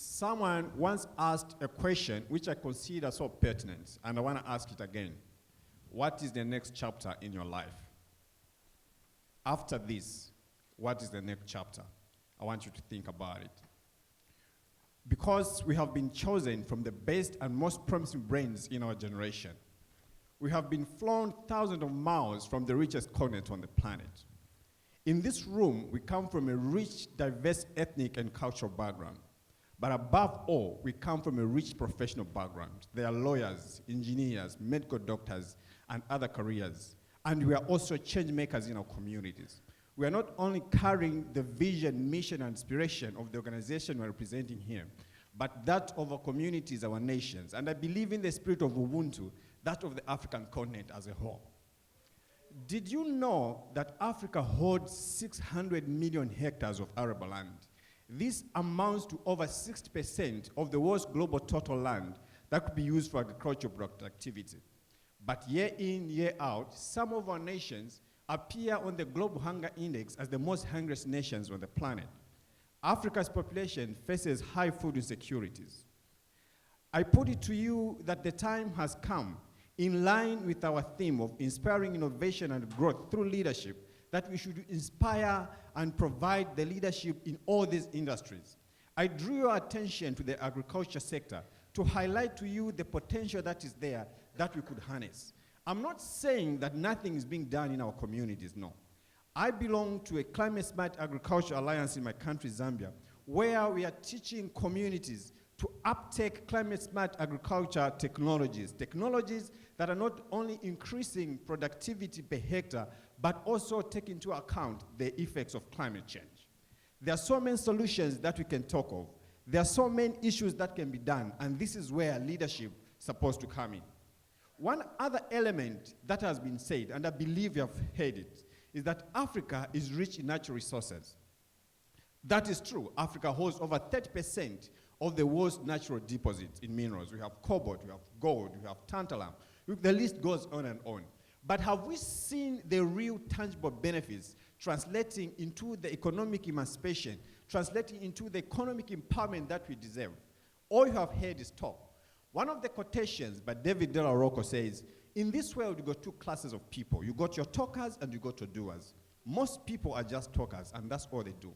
Someone once asked a question which I consider so pertinent, and I want to ask it again. What is the next chapter in your life? After this, what is the next chapter? I want you to think about it. Because we have been chosen from the best and most promising brains in our generation, we have been flown thousands of miles from the richest continent on the planet. In this room, we come from a rich, diverse ethnic and cultural background. But above all, we come from a rich professional background. They are lawyers, engineers, medical doctors, and other careers. And we are also change makers in our communities. We are not only carrying the vision, mission, and inspiration of the organization we're representing here, but that of our communities, our nations. And I believe in the spirit of Ubuntu, that of the African continent as a whole. Did you know that Africa holds 600 million hectares of arable land? This amounts to over 60% of the world's global total land that could be used for agricultural productivity. But year in, year out, some of our nations appear on the Global Hunger Index as the most hungriest nations on the planet. Africa's population faces high food insecurities. I put it to you that the time has come, in line with our theme of inspiring innovation and growth through leadership, that we should inspire and provide the leadership in all these industries. I drew your attention to the agriculture sector to highlight to you the potential that is there that we could harness. I'm not saying that nothing is being done in our communities, no. I belong to a Climate Smart Agriculture Alliance in my country, Zambia, where we are teaching communities to uptake climate smart agriculture technologies that are not only increasing productivity per hectare, but also take into account the effects of climate change. There are so many solutions that we can talk of. There are so many issues that can be done, and this is where leadership is supposed to come in. One other element that has been said, and I believe you have heard it, is that Africa is rich in natural resources. That is true. Africa holds over 30% of the world's natural deposits in minerals. We have cobalt, we have gold, we have tantalum. The list goes on and on. But have we seen the real tangible benefits translating into the economic emancipation, translating into the economic empowerment that we deserve? All you have heard is talk. One of the quotations by David De La Rocco says, in this world, you got two classes of people. You got your talkers and you got your doers. Most people are just talkers, and that's all they do.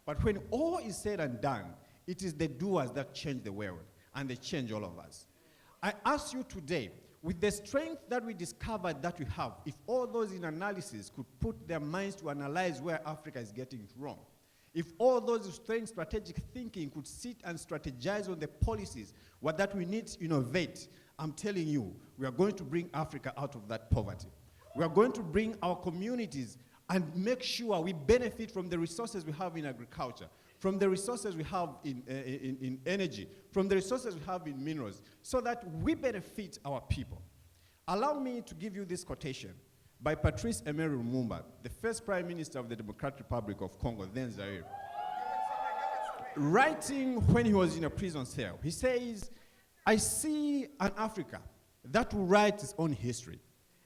But when all is said and done, it is the doers that change the world, and they change all of us. I ask you today, with the strength that we discovered that we have, if all those in analysis could put their minds to analyze where Africa is getting it wrong, if all those strength strategic thinking could sit and strategize on the policies, what that we need to innovate, I'm telling you, we are going to bring Africa out of that poverty. We are going to bring our communities and make sure we benefit from the resources we have in agriculture, from the resources we have in energy, from the resources we have in minerals, so that we benefit our people. Allow me to give you this quotation by Patrice Emery Lumumba, the first Prime Minister of the Democratic Republic of Congo, then Zaire. Writing when he was in a prison cell, he says, I see an Africa that will write its own history,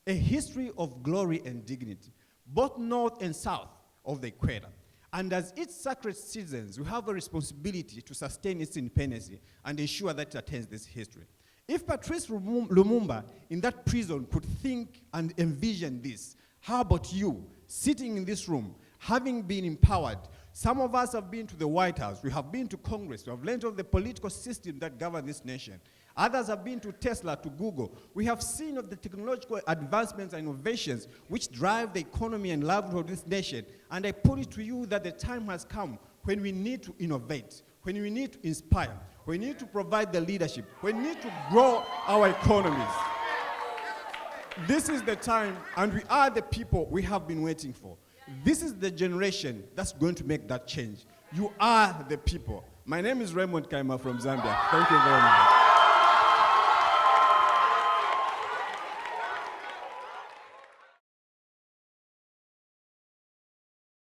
a history of glory and dignity, both north and south of the equator. And as its sacred citizens, we have a responsibility to sustain its independence and ensure that it attains this history. If Patrice Lumumba in that prison could think and envision this, how about you, sitting in this room, having been empowered? Some of us have been to the White House, we have been to Congress, we have learned of the political system that governs this nation. Others have been to Tesla, to Google. We have seen of the technological advancements and innovations which drive the economy and livelihood of this nation. And I put it to you that the time has come when we need to innovate, when we need to inspire, we need to provide the leadership, we need to grow our economies. This is the time, and we are the people we have been waiting for. This is the generation that's going to make that change. You are the people. My name is Raymond Kaima from Zambia. Thank you very much.